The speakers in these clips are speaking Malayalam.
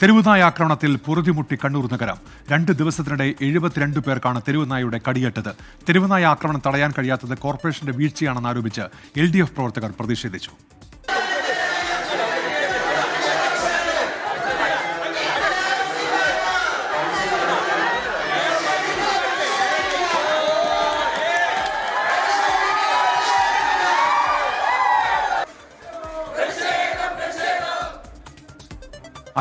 തെരുവുനായ ആക്രമണത്തിൽ പൊറുതിമുട്ടി കണ്ണൂർ നഗരം. 2 ദിവസത്തിനിടെ 72 പേർക്കാണ് തെരുവുനായയുടെ കടിയേറ്റത്. തെരുവുനായ ആക്രമണം തടയാൻ കഴിയാത്തത് കോർപ്പറേഷന്റെ വീഴ്ചയാണെന്ന് ആരോപിച്ച് LDF പ്രവർത്തകർ പ്രതിഷേധിച്ചു.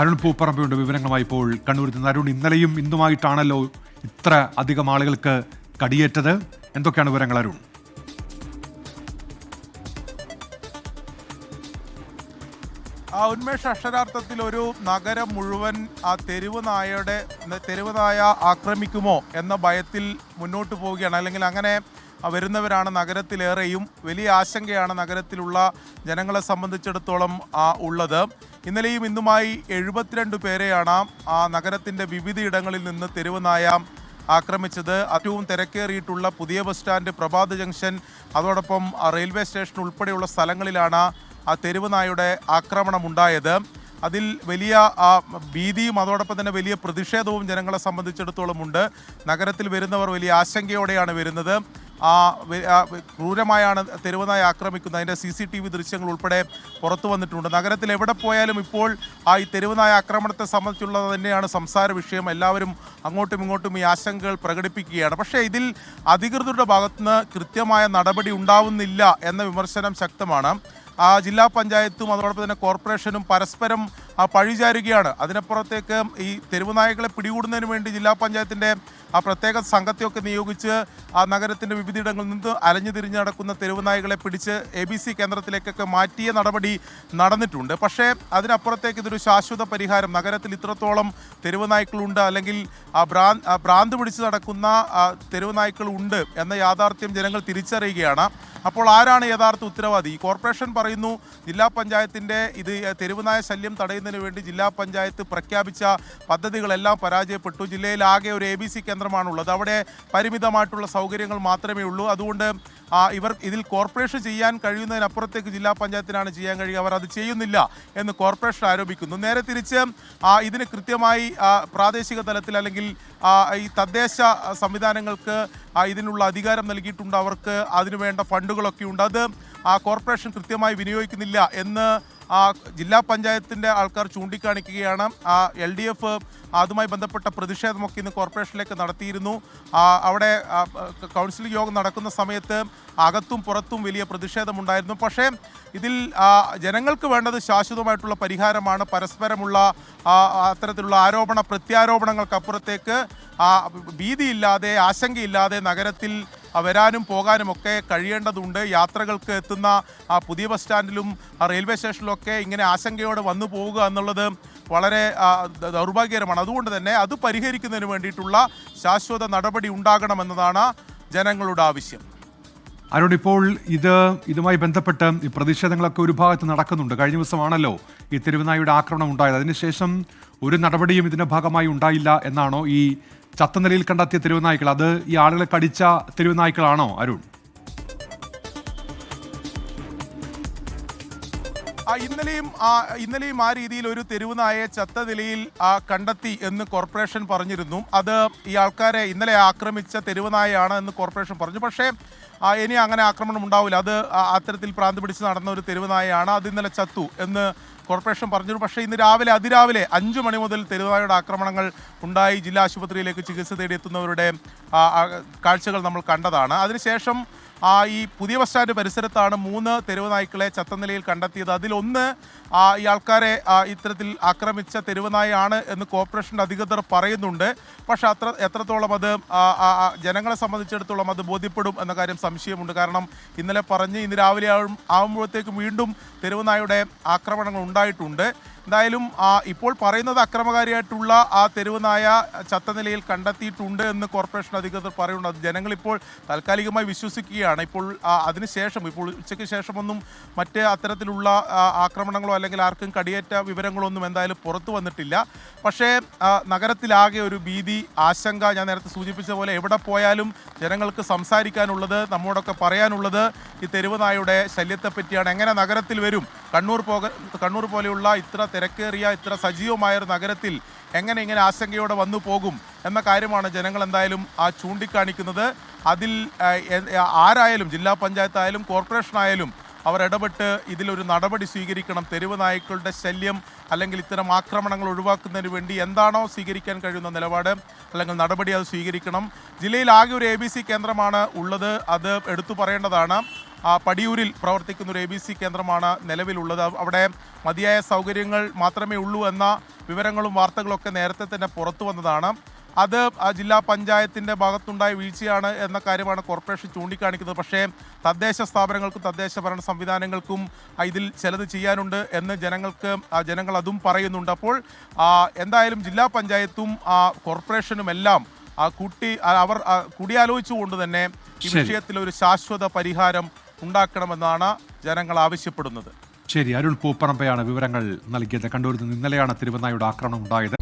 അരുൺ പൂപ്പറമ്പയുടെ വിവരങ്ങളുമായി ഇപ്പോൾ കണ്ണൂരിൽ നിന്ന്. അരുൺ, ഇന്നലെയും ഇന്നുമായിട്ടാണല്ലോ ഇത്ര അധികം ആളുകൾക്ക് കടിയേറ്റത്. എന്തൊക്കെയാണ് വിവരങ്ങൾ അരുൺ? ഉന്മേഷ്, അക്ഷരാർത്ഥത്തിൽ ഒരു നഗരം മുഴുവൻ തെരുവുനായ ആക്രമിക്കുമോ എന്ന ഭയത്തിൽ മുന്നോട്ട് പോവുകയാണ്. അല്ലെങ്കിൽ അങ്ങനെ വരുന്നവരാണ് നഗരത്തിലേറെയും. വലിയ ആശങ്കയാണ് നഗരത്തിലുള്ള ജനങ്ങളെ സംബന്ധിച്ചിടത്തോളം ഉള്ളത്. ഇന്നലെയും ഇന്നുമായി 72 പേരെയാണ് നഗരത്തിൻ്റെ വിവിധയിടങ്ങളിൽ നിന്ന് തെരുവുനായ ആക്രമിച്ചത്. ഏറ്റവും തിരക്കേറിയിട്ടുള്ള പുതിയ ബസ് സ്റ്റാൻഡ്, പ്രഭാത് ജംഗ്ഷൻ, അതോടൊപ്പം റെയിൽവേ സ്റ്റേഷൻ ഉൾപ്പെടെയുള്ള സ്ഥലങ്ങളിലാണ് തെരുവുനായയുടെ ആക്രമണം ഉണ്ടായത്. അതിൽ വലിയ ഭീതിയും അതോടൊപ്പം തന്നെ വലിയ പ്രതിഷേധവും ജനങ്ങളെ സംബന്ധിച്ചിടത്തോളം ഉണ്ട്. നഗരത്തിൽ വരുന്നവർ വലിയ ആശങ്കയോടെയാണ് വരുന്നത്. ക്രൂരമായാണ് തെരുവുനായ ആക്രമിക്കുന്നത്. അതിൻ്റെ CCTV ദൃശ്യങ്ങൾ ഉൾപ്പെടെ പുറത്തു വന്നിട്ടുണ്ട്. നഗരത്തിൽ എവിടെ പോയാലും ഇപ്പോൾ ഈ തെരുവുനായ ആക്രമണത്തെ സംബന്ധിച്ചുള്ളത് തന്നെയാണ് സംസാര വിഷയം. എല്ലാവരും അങ്ങോട്ടും ഇങ്ങോട്ടും ഈ ആശങ്കകൾ പ്രകടിപ്പിക്കുകയാണ്. പക്ഷേ ഇതിൽ അധികൃതരുടെ ഭാഗത്തുനിന്ന് കൃത്യമായ നടപടി ഉണ്ടാവുന്നില്ല എന്ന വിമർശനം ശക്തമാണ്. ജില്ലാ പഞ്ചായത്തും അതോടൊപ്പം തന്നെ കോർപ്പറേഷനും പരസ്പരം പഴിചാരുകയാണ്. അതിനപ്പുറത്തേക്ക് ഈ തെരുവുനായകളെ പിടികൂടുന്നതിന് വേണ്ടി ജില്ലാ പഞ്ചായത്തിൻ്റെ പ്രത്യേക സംഘത്തെയൊക്കെ നിയോഗിച്ച് നഗരത്തിൻ്റെ വിവിധയിടങ്ങളിൽ നിന്ന് അലഞ്ഞു തിരിഞ്ഞ് നടക്കുന്ന തെരുവുനായകളെ പിടിച്ച് ABC കേന്ദ്രത്തിലേക്കൊക്കെ മാറ്റിയ നടപടി നടന്നിട്ടുണ്ട്. പക്ഷേ അതിനപ്പുറത്തേക്ക് ഇതൊരു ശാശ്വത പരിഹാരം, നഗരത്തിൽ ഇത്രത്തോളം തെരുവുനായ്ക്കളുണ്ട് അല്ലെങ്കിൽ ഭ്രാന്ത് പിടിച്ച് നടക്കുന്ന തെരുവുനായ്ക്കളുണ്ട് എന്ന യാഥാർത്ഥ്യം ജനങ്ങൾ തിരിച്ചറിയുകയാണ്. അപ്പോൾ ആരാണ് യഥാർത്ഥ ഉത്തരവാദി? കോർപ്പറേഷൻ പറയുന്നു ജില്ലാ പഞ്ചായത്തിൻ്റെ തെരുവുനായ ശല്യം തടയുന്നതിന് വേണ്ടി ജില്ലാ പഞ്ചായത്ത് പ്രഖ്യാപിച്ച പദ്ധതികളെല്ലാം പരാജയപ്പെട്ടു. ജില്ലയിൽ ആകെ ഒരു ABC കേന്ദ്രമാണുള്ളത്. അവിടെ പരിമിതമായിട്ടുള്ള സൗകര്യങ്ങൾ മാത്രമേ ഉള്ളൂ. അതുകൊണ്ട് ഇതിൽ കോർപ്പറേഷൻ ചെയ്യാൻ കഴിയുന്നതിനപ്പുറത്തേക്ക് ജില്ലാ പഞ്ചായത്തിനാണ് ചെയ്യാൻ കഴിയുക. അവർ അത് ചെയ്യുന്നില്ല എന്ന് കോർപ്പറേഷൻ ആരോപിക്കുന്നു. നേരെ തിരിച്ച് ഇതിന് കൃത്യമായി പ്രാദേശിക തലത്തിൽ അല്ലെങ്കിൽ ഈ തദ്ദേശ സംവിധാനങ്ങൾക്ക് ഇതിനുള്ള അധികാരം നൽകിയിട്ടുണ്ട്. അവർക്ക് അതിനുവേണ്ട ഫണ്ടുകളൊക്കെ ഉണ്ട്. അത് കോർപ്പറേഷൻ കൃത്യമായി വിനിയോഗിക്കുന്നില്ല എന്ന് ജില്ലാ പഞ്ചായത്തിൻ്റെ ആൾക്കാർ ചൂണ്ടിക്കാണിക്കുകയാണ്. LDF അതുമായി ബന്ധപ്പെട്ട പ്രതിഷേധമൊക്കെ ഇന്ന് കോർപ്പറേഷനിലേക്ക് നടത്തിയിരുന്നു. അവിടെ കൗൺസിൽ യോഗം നടക്കുന്ന സമയത്ത് അകത്തും പുറത്തും വലിയ പ്രതിഷേധമുണ്ടായിരുന്നു. പക്ഷേ ഇതിൽ ജനങ്ങൾക്ക് വേണ്ടത് ശാശ്വതമായിട്ടുള്ള പരിഹാരമാണ്. പരസ്പരമുള്ള അത്തരത്തിലുള്ള ആരോപണ പ്രത്യാരോപണങ്ങൾക്കപ്പുറത്തേക്ക് ഭീതിയില്ലാതെ ആശങ്കയില്ലാതെ നഗരത്തിൽ വരാനും പോകാനുമൊക്കെ കഴിയേണ്ടതുണ്ട്. യാത്രകൾക്ക് എത്തുന്ന പുതിയ ബസ് സ്റ്റാൻഡിലും റെയിൽവേ സ്റ്റേഷനിലൊക്കെ ഇങ്ങനെ ആശങ്കയോടെ വന്നു പോവുക എന്നുള്ളത് വളരെ ദൗർഭാഗ്യകരമാണ്. അതുകൊണ്ട് തന്നെ അത് പരിഹരിക്കുന്നതിന് വേണ്ടിയിട്ടുള്ള ശാശ്വത നടപടി ഉണ്ടാകണമെന്നതാണ് ജനങ്ങളുടെ ആവശ്യം. അരുൺ, ഇപ്പോൾ ഇതുമായി ബന്ധപ്പെട്ട് ഈ പ്രതിഷേധങ്ങളൊക്കെ ഒരു ഭാഗത്ത് നടക്കുന്നുണ്ട്. കഴിഞ്ഞ ദിവസമാണല്ലോ ഈ തെരുവുനായയുടെ ആക്രമണം ഉണ്ടായത്. അതിനുശേഷം ഒരു നടപടിയും ഇതിന്റെ ഭാഗമായി ഉണ്ടായില്ല എന്നാണോ? ഈ ചത്ത നിലയിൽ കണ്ടെത്തിയ തെരുവുനായ്ക്കൾ, അത് ഈ ആളുകളെ കടിച്ച തെരുവുനായ്ക്കളാണോ അരുൺ? ഇന്നലെയും ആ രീതിയിൽ ഒരു തെരുവുനായയെ ചത്ത നിലയിൽ കണ്ടെത്തി എന്ന് കോർപ്പറേഷൻ പറഞ്ഞിരുന്നു. അത് ഈ ആൾക്കാരെ ഇന്നലെ ആക്രമിച്ച തെരുവുനായയാണ് എന്ന് കോർപ്പറേഷൻ പറഞ്ഞു. പക്ഷേ ഇനി അങ്ങനെ ആക്രമണം ഉണ്ടാവില്ല, അത് അത്തരത്തിൽ ഭ്രാന്ത് പിടിച്ച് നടന്ന ഒരു തെരുവുനായയാണ്, അത് ഇന്നലെ ചത്തു എന്ന് കോർപ്പറേഷൻ പറഞ്ഞു. പക്ഷേ ഇന്ന് അതിരാവിലെ 5 മണി മുതൽ തെരുവുനായയുടെ ആക്രമണങ്ങൾ ഉണ്ടായി. ജില്ലാ ആശുപത്രിയിലേക്ക് ചികിത്സ തേടിയെത്തുന്നവരുടെ കാഴ്ചകൾ നമ്മൾ കണ്ടതാണ്. അതിനുശേഷം ഈ പുതിയ ബസ് സ്റ്റാൻഡ് പരിസരത്താണ് 3 തെരുവുനായ്ക്കളെ ചത്ത നിലയിൽ കണ്ടെത്തിയത്. അതിലൊന്ന് ഈ ആൾക്കാരെ ഇത്തരത്തിൽ ആക്രമിച്ച തെരുവുനായാണ് എന്ന് കോർപ്പറേഷൻ്റെ അധികൃതർ പറയുന്നുണ്ട്. പക്ഷെ എത്രത്തോളം അത് ജനങ്ങളെ സംബന്ധിച്ചിടത്തോളം അത് ബോധ്യപ്പെടും എന്ന കാര്യം സംശയമുണ്ട്. കാരണം ഇന്നലെ പറഞ്ഞ് ഇന്ന് രാവിലെ ആകുമ്പോഴത്തേക്കും വീണ്ടും തെരുവുനായുടെ ആക്രമണങ്ങൾ ഉണ്ടായിട്ടുണ്ട്. എന്തായാലും ഇപ്പോൾ പറയുന്നത് അക്രമകാരിയായിട്ടുള്ള തെരുവുനായ ചത്ത നിലയിൽ കണ്ടെത്തിയിട്ടുണ്ട് എന്ന് കോർപ്പറേഷൻ അധികൃതർ പറയുന്നുണ്ട്. അത് ജനങ്ങളിപ്പോൾ താൽക്കാലികമായി വിശ്വസിക്കുകയാണ്. ഇപ്പോൾ ഉച്ചയ്ക്ക് ശേഷമൊന്നും മറ്റ് അത്തരത്തിലുള്ള ആക്രമണങ്ങളോ അല്ലെങ്കിൽ ആർക്കും കടിയേറ്റ വിവരങ്ങളൊന്നും എന്തായാലും പുറത്തു വന്നിട്ടില്ല. പക്ഷേ നഗരത്തിലാകെ ഒരു ഭീതി, ആശങ്ക. ഞാൻ നേരത്തെ സൂചിപ്പിച്ച പോലെ എവിടെ പോയാലും ജനങ്ങൾക്ക് സംസാരിക്കാനുള്ളത്, നമ്മോടൊക്കെ പറയാനുള്ളത് ഈ തെരുവുനായയുടെ ശല്യത്തെ പറ്റിയാണ്. എങ്ങനെ നഗരത്തിൽ വരും? കണ്ണൂർ പോലെയുള്ള ഇത്ര തിരക്കേറിയ ഇത്ര സജീവമായ ഒരു നഗരത്തിൽ എങ്ങനെ ഇങ്ങനെ ആശങ്കയോടെ വന്നു പോകും എന്ന കാര്യമാണ് ജനങ്ങൾ എന്തായാലും ചൂണ്ടിക്കാണിക്കുന്നത്. അതിൽ ആരായാലും ജില്ലാ പഞ്ചായത്തായാലും കോർപ്പറേഷനായാലും അവർ ഇടപെട്ട് ഇതിലൊരു നടപടി സ്വീകരിക്കണം. തെരുവ് നായ്ക്കളുടെ ശല്യം അല്ലെങ്കിൽ ഇത്തരം ആക്രമണങ്ങൾ ഒഴിവാക്കുന്നതിന് വേണ്ടി എന്താണോ സ്വീകരിക്കാൻ കഴിയുന്ന നിലപാട് അല്ലെങ്കിൽ നടപടി അത് സ്വീകരിക്കണം. ജില്ലയിൽ ആകെ ഒരു ABC കേന്ദ്രമാണ് ഉള്ളത്. അത് എടുത്തു പറയേണ്ടതാണ്. പടിയൂരിൽ പ്രവർത്തിക്കുന്ന ഒരു ABC കേന്ദ്രമാണ് നിലവിലുള്ളത്. അവിടെ മതിയായ സൗകര്യങ്ങൾ മാത്രമേ ഉള്ളൂ എന്ന വിവരങ്ങളും വാർത്തകളൊക്കെ നേരത്തെ തന്നെ പുറത്തു വന്നതാണ്. അത് ജില്ലാ പഞ്ചായത്തിൻ്റെ ഭാഗത്തുണ്ടായ വീഴ്ചയാണ് എന്ന കാര്യമാണ് കോർപ്പറേഷൻ ചൂണ്ടിക്കാണിക്കുന്നത്. പക്ഷേ തദ്ദേശ സ്ഥാപനങ്ങൾക്കും തദ്ദേശ ഭരണ സംവിധാനങ്ങൾക്കും ഇതിൽ ചിലത് ചെയ്യാനുണ്ട് എന്ന് ജനങ്ങൾ അതും പറയുന്നുണ്ട്. അപ്പോൾ എന്തായാലും ജില്ലാ പഞ്ചായത്തും കോർപ്പറേഷനും എല്ലാം അവർ കൂടിയാലോചിച്ചുകൊണ്ട് തന്നെ ഈ വിഷയത്തിൽ ഒരു ശാശ്വത പരിഹാരം ഉണ്ടാക്കണമെന്നാണ് ജനങ്ങൾ ആവശ്യപ്പെടുന്നത്. ശരി, അരുൺ പൂപ്പറമ്പയാണ് വിവരങ്ങൾ നൽകിയത്. കണ്ണൂരിൽ നിന്ന് ഇന്നലെയാണ് തിരുവനായുടെ ആക്രമണം ഉണ്ടായത്.